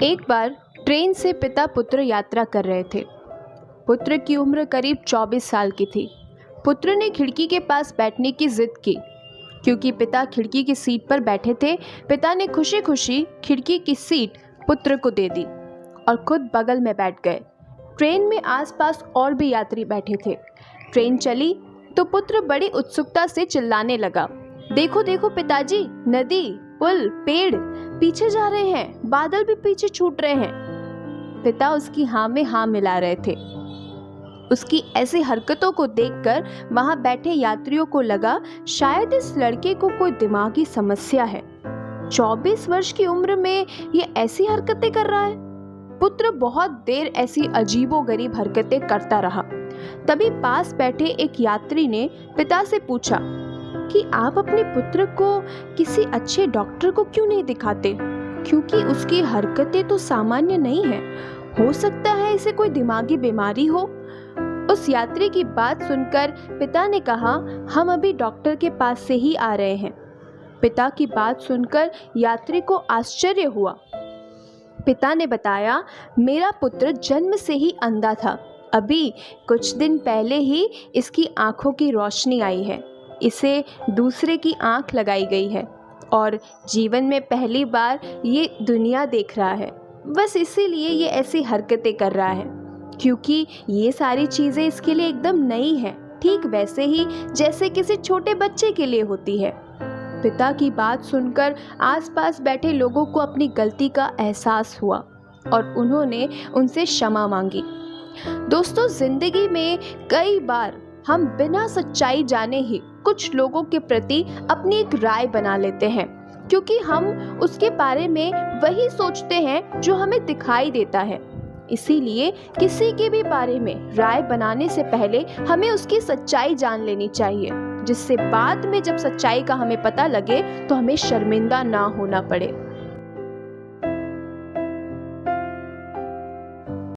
एक बार ट्रेन से पिता पुत्र यात्रा कर रहे थे। पुत्र की उम्र करीब 24 साल की थी। पुत्र ने खिड़की के पास बैठने की जिद की। क्योंकि पिता खिड़की की सीट पर बैठे थे, पिता ने खुशी खुशी खिड़की की सीट पुत्र को दे दी और खुद बगल में बैठ गए। ट्रेन में आसपास और भी यात्री बैठे थे। ट्रेन चली तो पुत्र बड़ी उत्सुकता से चिल्लाने लगा, देखो देखो पिताजी, नदी, पुल, पेड़ पीछे जा रहे हैं, बादल भी पीछे छूट रहे हैं। पिता उसकी हाँ में हाँ मिला रहे थे। उसकी ऐसी हरकतों को देखकर वहां बैठे यात्रियों को लगा शायद इस लड़के को कोई दिमागी समस्या है। 24 वर्ष की उम्र में ये ऐसी हरकतें कर रहा है। पुत्र बहुत देर ऐसी अजीबोगरीब हरकतें करता रहा। तभी पास बैठे एक यात्री ने पिता से पूछा कि आप अपने पुत्र को किसी अच्छे डॉक्टर को क्यों नहीं दिखाते, क्योंकि उसकी हरकतें तो सामान्य नहीं है, हो सकता है इसे कोई दिमागी बीमारी हो। उस यात्री की बात सुनकर पिता ने कहा, हम अभी डॉक्टर के पास से ही आ रहे हैं। पिता की बात सुनकर यात्री को आश्चर्य हुआ। पिता ने बताया, मेरा पुत्र जन्म से ही अंधा था। अभी कुछ दिन पहले ही इसकी आंखों की रोशनी आई है। इसे दूसरे की आंख लगाई गई है और जीवन में पहली बार ये दुनिया देख रहा है। बस इसीलिए ये ऐसी हरकतें कर रहा है, क्योंकि ये सारी चीज़ें इसके लिए एकदम नई हैं, ठीक वैसे ही जैसे किसी छोटे बच्चे के लिए होती है। पिता की बात सुनकर आसपास बैठे लोगों को अपनी गलती का एहसास हुआ और उन्होंने उनसे क्षमा मांगी। दोस्तों, जिंदगी में कई बार हम बिना सच्चाई जाने ही कुछ लोगों के प्रति अपनी एक राय बना लेते हैं, क्योंकि हम उसके बारे में वही सोचते हैं जो हमें दिखाई देता है। इसीलिए किसी के भी बारे में राय बनाने से पहले हमें उसकी सच्चाई जान लेनी चाहिए, जिससे बाद में जब सच्चाई का हमें पता लगे तो हमें शर्मिंदा ना होना पड़े।